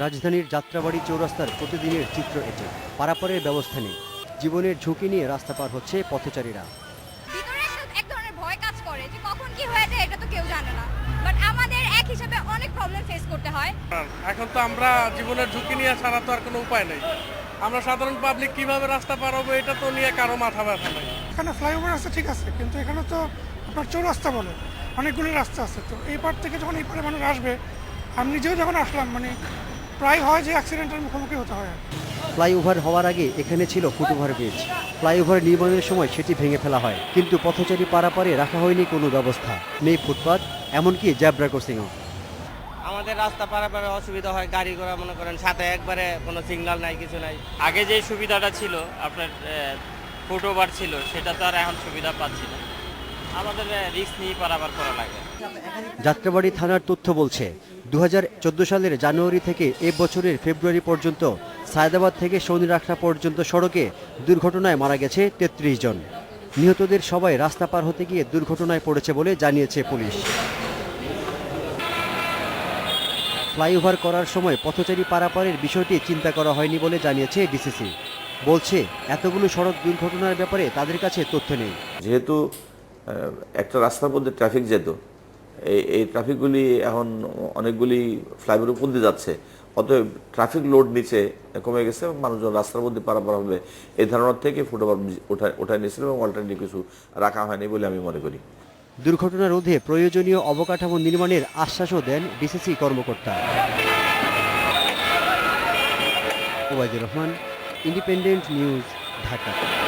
রাজধানীর যাত্রাবাড়ি চৌরাস্তার প্রতিদিনের চিত্র এটি। পারাপারের ব্যবস্থা নেই, জীবনের ঝুঁকি নিয়ে রাস্তা পার হচ্ছে পথচারীরা। ভিতরে এক ধরনের ভয় কাজ করে যে কখন কি হয়ে যায় এটা তো কেউ জানে না, বাট আমাদের এক হিসাবে অনেক প্রবলেম ফেস করতে হয়। এখন তো আমরা জীবনের ঝুঁকি নিয়ে ছাড়া তো আর কোনো উপায় নেই। আমরা সাধারণ পাবলিক কিভাবে রাস্তা পার হবো এটা তো নিয়ে কারো মাথা ব্যথা নেই। এখানে ফ্লাইওভার আছে ঠিক আছে, কিন্তু এখানে তো আপনার চৌরাস্তা বলে অনেকগুলো রাস্তা আছে। তো এই পার থেকে যখন এই পারে মানুষ আসবে, আমি নিজেও যখন আসলাম প্রায় হয় যে অ্যাক্সিডেন্টের মুখোমুখি হতে হয়। ফ্লাইওভার হওয়ার আগে এখানে ছিল ফুটওভার ব্রিজ। ফ্লাইওভার নির্মাণের সময় সেটি ভেঙে ফেলা হয়, কিন্তু পথচারী পারাপারে রাখা হয়নি কোনো ব্যবস্থা। নেই ফুটপাত, এমনকি জ্যাব্রা ক্রসিংও। আমাদের রাস্তা পারাপারে অসুবিধা হয়, গাড়ি ঘোড়া মনে করেন সাথে একবারে কোনো সিগন্যাল নাই, কিছু নাই। আগে যে সুবিধাটা ছিল আপনার ফুটওভার ছিল, সেটা তো আর এখন সুবিধা পাচ্ছি না। আমাদের রিস্ক নিয়ে পারাপার করা লাগে। যাত্রাবাড়ি থানার তথ্য বলছে 2014 সালের জানুয়ারি থেকে এ বছরের ফেব্রুয়ারি পর্যন্ত সায়দাবাদ থেকে শনিরাখড়া পর্যন্ত সড়কে দুর্ঘটনায় মারা গেছে 33 জন। নিহতদের সবাই রাস্তা পার হতে গিয়ে দুর্ঘটনায় পড়েছে বলে জানিয়েছে পুলিশ। ফ্লাইওভার করার সময় পথচারী পারাপারের বিষয়টি চিন্তা করা হয়নি বলে জানিয়েছে ডিসিসি। বলছে এতগুলো সড়ক দুর্ঘটনার ব্যাপারে তাদের কাছে তথ্য নেই। যেহেতু একটা রাস্তার মধ্যে ট্রাফিক যেত, এই ট্রাফিকগুলি এখন অনেকগুলি ফ্লাইওভারের উপর দিয়ে যাচ্ছে, অতএব ট্রাফিক লোড নিচে কমে গেছে এবং মানুষজন রাস্তার মধ্যে পারাপার হবে এই ধারণার থেকে ফুটওভার ওঠায় নিয়েছিল এবং অল্টারনেটিভ কিছু রাখা হয়নি বলে আমি মনে করি। দুর্ঘটনা রোধে প্রয়োজনীয় অবকাঠামো নির্মাণের আশ্বাসও দেন ডিসিসি কর্মকর্তা। Obaidur Rahman, independent news, Dhaka.